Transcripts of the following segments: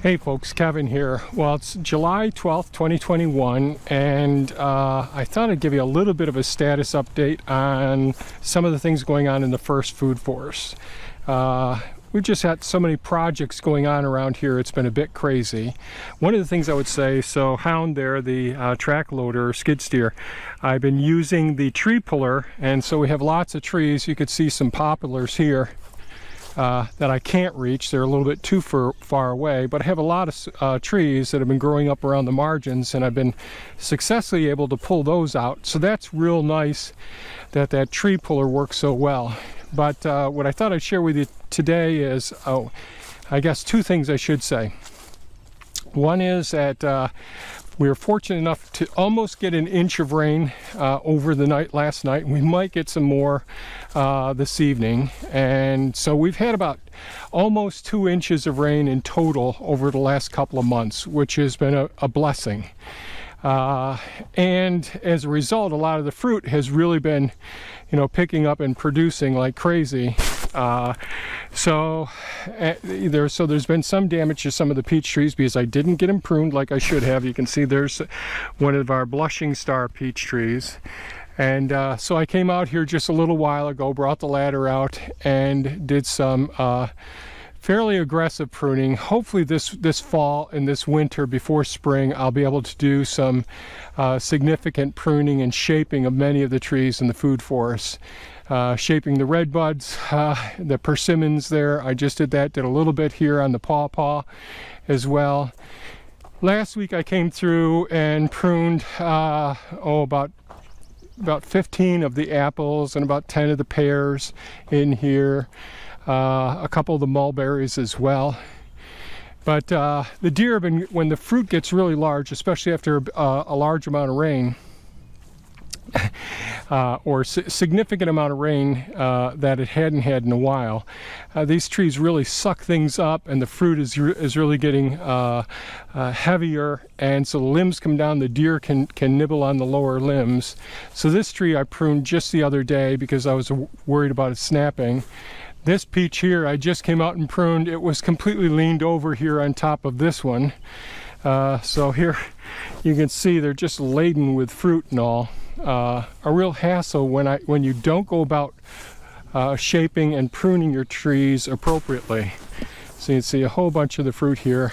Hey folks, Kevin here. Well, it's July 12th, 2021, and I thought I'd give you a little bit of a status update on some of the things going on in the first food force. We've just had so many projects going on around here, it's been a bit crazy. One of the things I would say, so Hound there, the track loader, skid steer, I've been using the tree puller, and so we have lots of trees. You could see some poplars here that I can't reach. They're a little bit too far away, but I have a lot of trees that have been growing up around the margins, and I've been successfully able to pull those out. So that's real nice that that tree puller works so well. But what I thought I'd share with you today is, I guess two things I should say. One is that we were fortunate enough to almost get an inch of rain over the night last night. We might get some more this evening, and so we've had about almost 2 inches of rain in total over the last couple of months, which has been a blessing. And as a result, a lot of the fruit has really been, picking up and producing like crazy. So there's been some damage to some of the peach trees because I didn't get them pruned like I should have. You can see there's one of our blushing star peach trees. And so I came out here just a little while ago, brought the ladder out, and did some fairly aggressive pruning. Hopefully this fall and this winter before spring, I'll be able to do some significant pruning and shaping of many of the trees in the food forest. Shaping the red buds, the persimmons there. I just did that, did a little bit here on the pawpaw as well. Last week I came through and pruned about 15 of the apples and about 10 of the pears in here. A couple of the mulberries as well. But the deer have been, when the fruit gets really large, especially after a large amount of rain, or significant amount of rain that it hadn't had in a while, these trees really suck things up, and the fruit is really getting heavier, and so the limbs come down. The deer can nibble on the lower limbs. So this tree I pruned just the other day because I was worried about it snapping. This peach here I just came out and pruned. It was completely leaned over here on top of this one. So here you can see they're just laden with fruit and all. A real hassle when you don't go about shaping and pruning your trees appropriately. So you can see a whole bunch of the fruit here,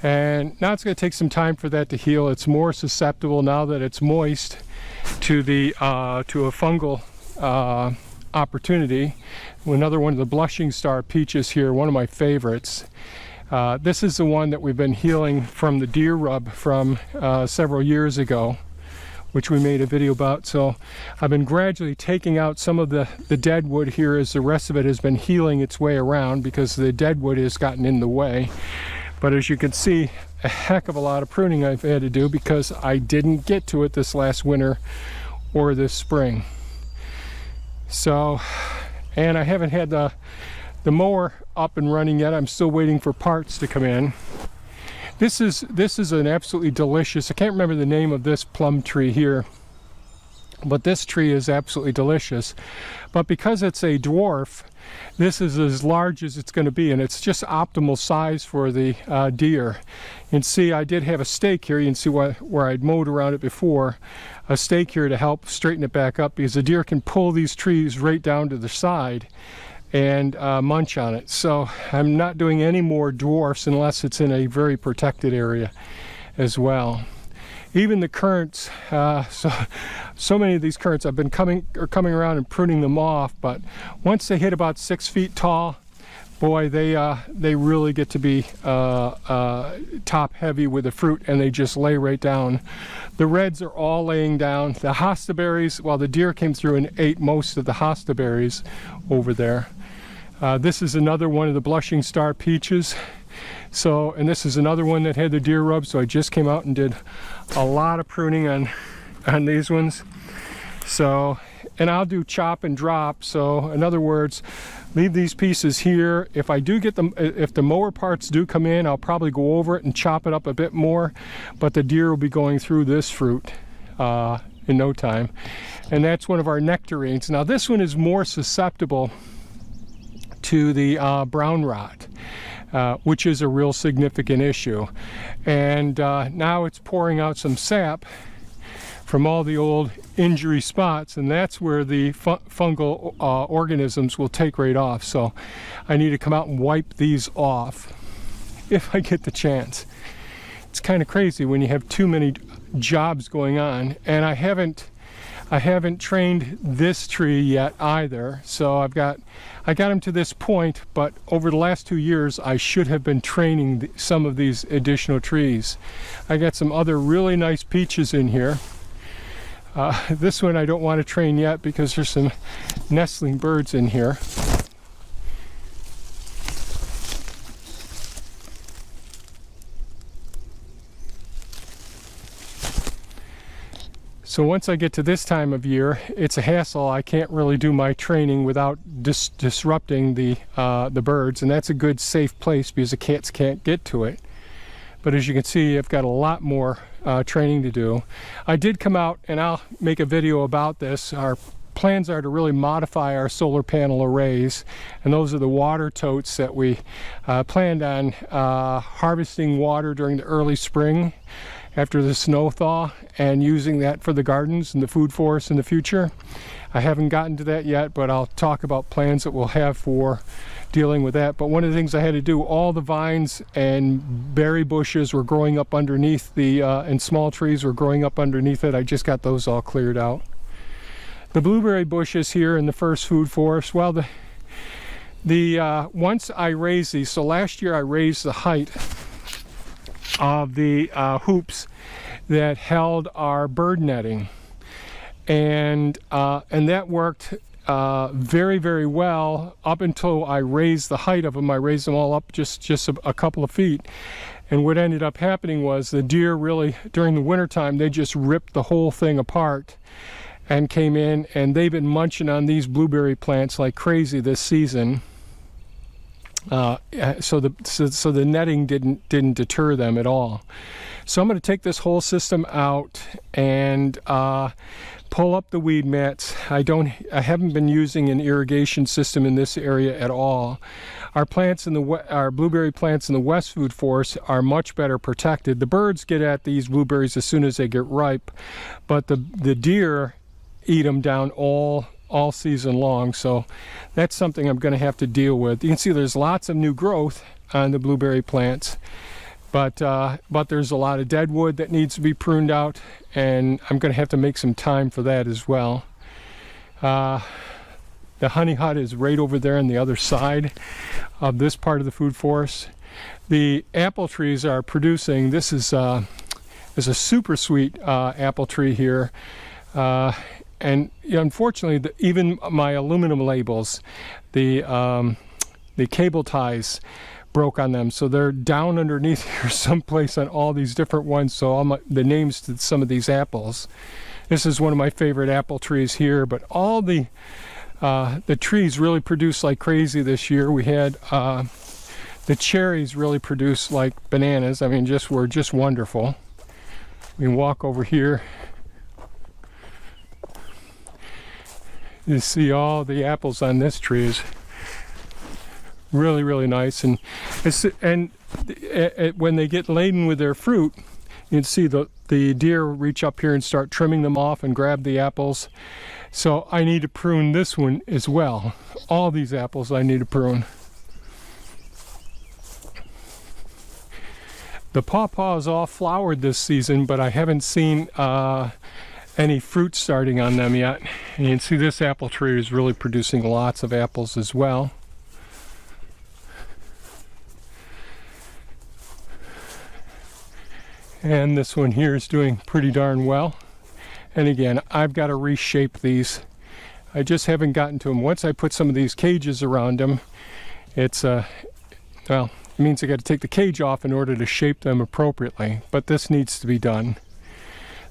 and now it's going to take some time for that to heal. It's more susceptible now that it's moist to a fungal opportunity. Another one of the blushing star peaches here, one of my favorites. This is the one that we've been healing from the deer rub from several years ago, which we made a video about. So I've been gradually taking out some of the dead wood here as the rest of it has been healing its way around because the dead wood has gotten in the way. But as you can see, a heck of a lot of pruning I've had to do because I didn't get to it this last winter or this spring. So, and I haven't had the mower up and running yet. I'm still waiting for parts to come in. This is an absolutely delicious, I can't remember the name of this plum tree here, but this tree is absolutely delicious. But because it's a dwarf, this is as large as it's going to be, and it's just optimal size for the deer. You can see I did have a stake here. You can see where I'd mowed around it before, a stake here to help straighten it back up, because the deer can pull these trees right down to the side and munch on it. So I'm not doing any more dwarfs unless it's in a very protected area as well. Even the currants, so many of these currants I've been coming around and pruning them off, but once they hit about 6 feet tall, boy, they really get to be top heavy with the fruit, and they just lay right down. The reds are all laying down. The hosta berries, well, the deer came through and ate most of the hosta berries over there. This is another one of the blushing star peaches. So, and this is another one that had the deer rub, so I just came out and did a lot of pruning on these ones. So, and I'll do chop and drop. So in other words, leave these pieces here. If I do get them, if the mower parts do come in, I'll probably go over it and chop it up a bit more, but the deer will be going through this fruit in no time. And that's one of our nectarines. Now this one is more susceptible to the brown rot. which is a real significant issue. And now it's pouring out some sap from all the old injury spots, and that's where the fungal organisms will take right off. So I need to come out and wipe these off if I get the chance. It's kind of crazy when you have too many jobs going on, and I haven't trained this tree yet either. So I got him to this point, but over the last 2 years I should have been training some of these additional trees. I got some other really nice peaches in here. This one I don't want to train yet because there's some nestling birds in here. So once I get to this time of year, it's a hassle. I can't really do my training without disrupting the birds, and that's a good safe place because the cats can't get to it. But as you can see, I've got a lot more training to do. I did come out, and I'll make a video about this. Our plans are to really modify our solar panel arrays, and those are the water totes that we planned on harvesting water during the early spring after the snow thaw, and using that for the gardens and the food forests in the future. I haven't gotten to that yet, but I'll talk about plans that we'll have for dealing with that. But one of the things I had to do, all the vines and berry bushes were growing up underneath the and small trees were growing up underneath it. I just got those all cleared out. The blueberry bushes here in the first food forest, well, once I raised these, so last year I raised the height of the hoops that held our bird netting, and that worked very, very well up until I raised the height of them. I raised them all up just a couple of feet, and what ended up happening was the deer really, during the wintertime, they just ripped the whole thing apart and came in, and they've been munching on these blueberry plants like crazy this season. So the netting didn't deter them at all. So I'm going to take this whole system out and pull up the weed mats. I haven't been using an irrigation system in this area at all. Our plants our blueberry plants in the West Food Forest are much better protected. The birds get at these blueberries as soon as they get ripe, but the deer eat them down all season long. So that's something I'm going to have to deal with. You can see there's lots of new growth on the blueberry plants, but there's a lot of dead wood that needs to be pruned out, and I'm going to have to make some time for that as well. The honey hut is right over there on the other side of this part of the food forest. The apple trees are producing. This is a super sweet apple tree here. And unfortunately, even my aluminum labels, the cable ties broke on them, so they're down underneath here someplace on all these different ones. So the names to some of these apples. This is one of my favorite apple trees here, but all the trees really produced like crazy this year. We had the cherries really produced like bananas. I mean, were just wonderful. We can walk over here. You see all the apples on this tree is really, really nice, and when they get laden with their fruit, you can see the deer reach up here and start trimming them off and grab the apples. So I need to prune this one as well. All these apples I need to prune. The pawpaw is all flowered this season, but I haven't seen any fruit starting on them yet. And you can see this apple tree is really producing lots of apples as well. And this one here is doing pretty darn well. And again, I've got to reshape these. I just haven't gotten to them. Once I put some of these cages around them, it's well, it means I got to take the cage off in order to shape them appropriately, but this needs to be done.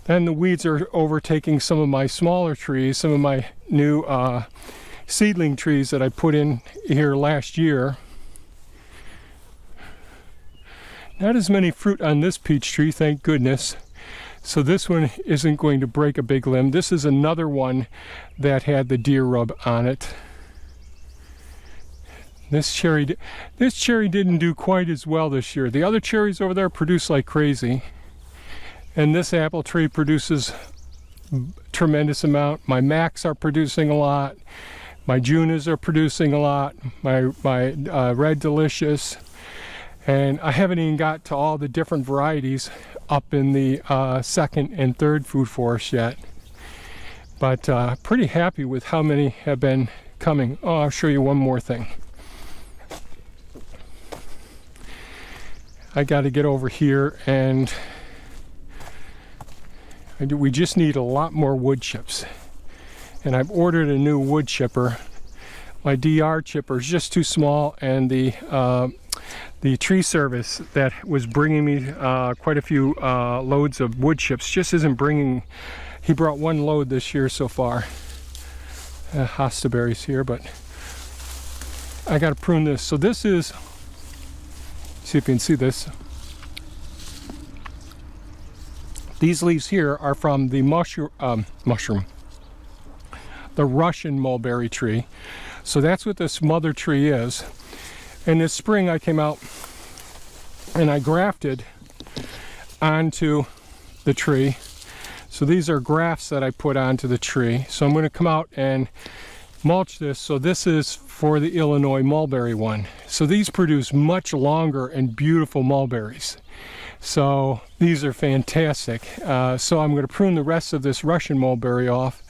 Then the weeds are overtaking some of my smaller trees, some of my new seedling trees that I put in here last year. Not as many fruit on this peach tree, thank goodness. So this one isn't going to break a big limb. This is another one that had the deer rub on it. This cherry didn't do quite as well this year. The other cherries over there produce like crazy, and this apple tree produces tremendous amount. My Macs are producing a lot. My Junas are producing a lot. My Red Delicious, and I haven't even got to all the different varieties up in the second and third food forest yet. But pretty happy with how many have been coming. Oh, I'll show you one more thing. I got to get over here, and we just need a lot more wood chips. And I've ordered a new wood chipper. My DR chipper is just too small, and the tree service that was bringing me quite a few loads of wood chips just isn't bringing. He brought one load this year so far. Hosta berries here, but I got to prune this. So this is, see if you can see this. These leaves here are from the the Russian mulberry tree. So that's what this mother tree is. And this spring I came out and I grafted onto the tree. So these are grafts that I put onto the tree. So I'm going to come out and mulch this. So this is for the Illinois mulberry one. So these produce much longer and beautiful mulberries. So these are fantastic. So I'm going to prune the rest of this Russian mulberry off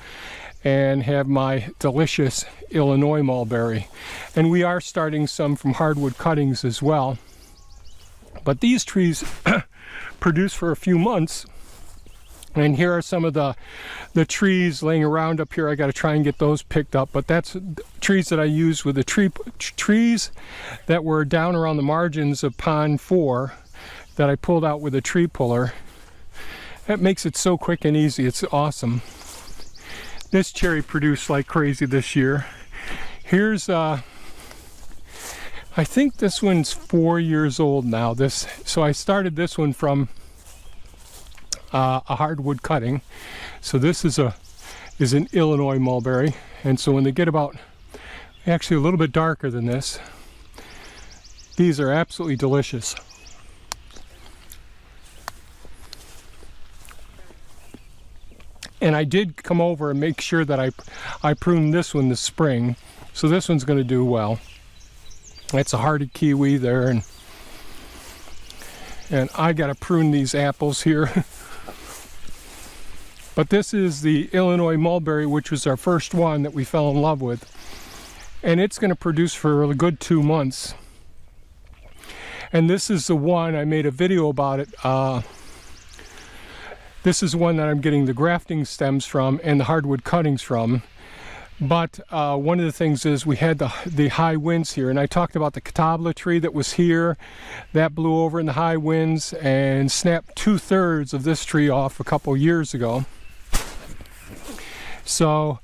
and have my delicious Illinois mulberry. And we are starting some from hardwood cuttings as well. But these trees produce for a few months. And here are some of the trees laying around up here. I got to try and get those picked up. But that's trees that I used with the trees that were down around the margins of Pond 4 that I pulled out with a tree puller. That makes it so quick and easy. It's awesome. This cherry produced like crazy this year. Here's, I think this one's 4 years old now. So I started this one from a hardwood cutting. So this is an Illinois mulberry, and so when they get about actually a little bit darker than this, these are absolutely delicious. And I did come over and make sure that I pruned this one this spring, so this one's going to do well. That's a hardy kiwi there, and I got to prune these apples here. But this is the Illinois mulberry, which was our first one that we fell in love with. And it's going to produce for a good 2 months. And this is the one, I made a video about it. This is one that I'm getting the grafting stems from and the hardwood cuttings from. But one of the things is we had the high winds here, and I talked about the Catawba tree that was here. That blew over in the high winds and snapped 2/3 of this tree off a couple years ago. So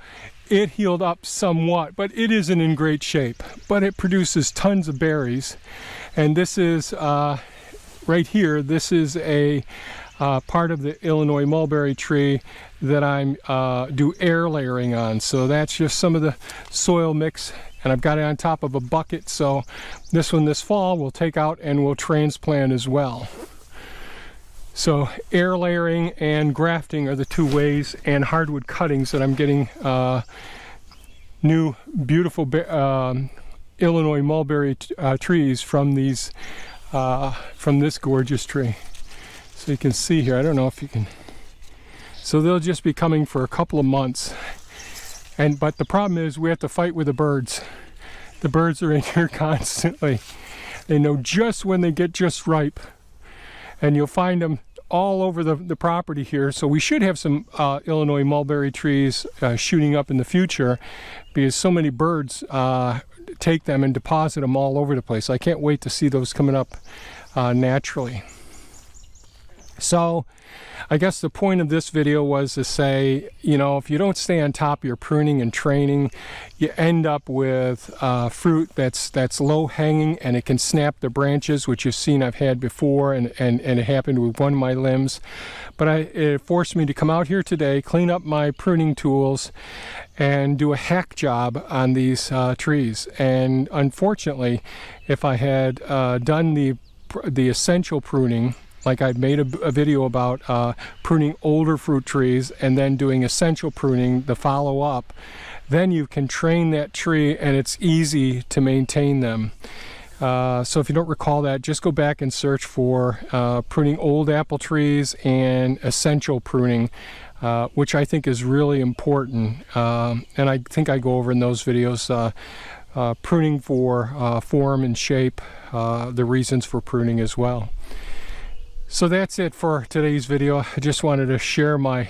it healed up somewhat, but it isn't in great shape. But it produces tons of berries. And this is, right here, this is a part of the Illinois mulberry tree that I'm do air layering on. So that's just some of the soil mix, and I've got it on top of a bucket. So this one this fall we'll take out and we'll transplant as well. So air layering and grafting are the two ways, and hardwood cuttings that I'm getting new beautiful Illinois mulberry trees from these from this gorgeous tree. So you can see here, I don't know if you can, so they'll just be coming for a couple of months. But the problem is we have to fight with the birds. The birds are in here constantly. They know just when they get just ripe, and you'll find them all over the property here. So we should have some Illinois mulberry trees shooting up in the future, because so many birds take them and deposit them all over the place. I can't wait to see those coming up naturally. So I guess the point of this video was to say, you know, if you don't stay on top of your pruning and training, you end up with fruit that's low hanging, and it can snap the branches, which you've seen I've had before, and it happened with one of my limbs. But it forced me to come out here today, clean up my pruning tools, and do a hack job on these trees. And unfortunately, if I had done the essential pruning, like I've made a video about pruning older fruit trees and then doing essential pruning, the follow-up, then you can train that tree and it's easy to maintain them. So if you don't recall that, just go back and search for pruning old apple trees and essential pruning, which I think is really important. And I think I go over in those videos pruning for form and shape, the reasons for pruning as well. So that's it for today's video. I just wanted to share my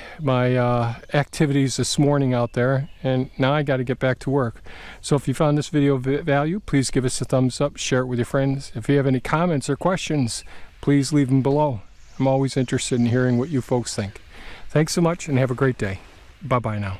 activities this morning out there, and now I got to get back to work. So if you found this video of value, please give us a thumbs up, share it with your friends. If you have any comments or questions, please leave them below. I'm always interested in hearing what you folks think. Thanks so much and have a great day. Bye-bye now.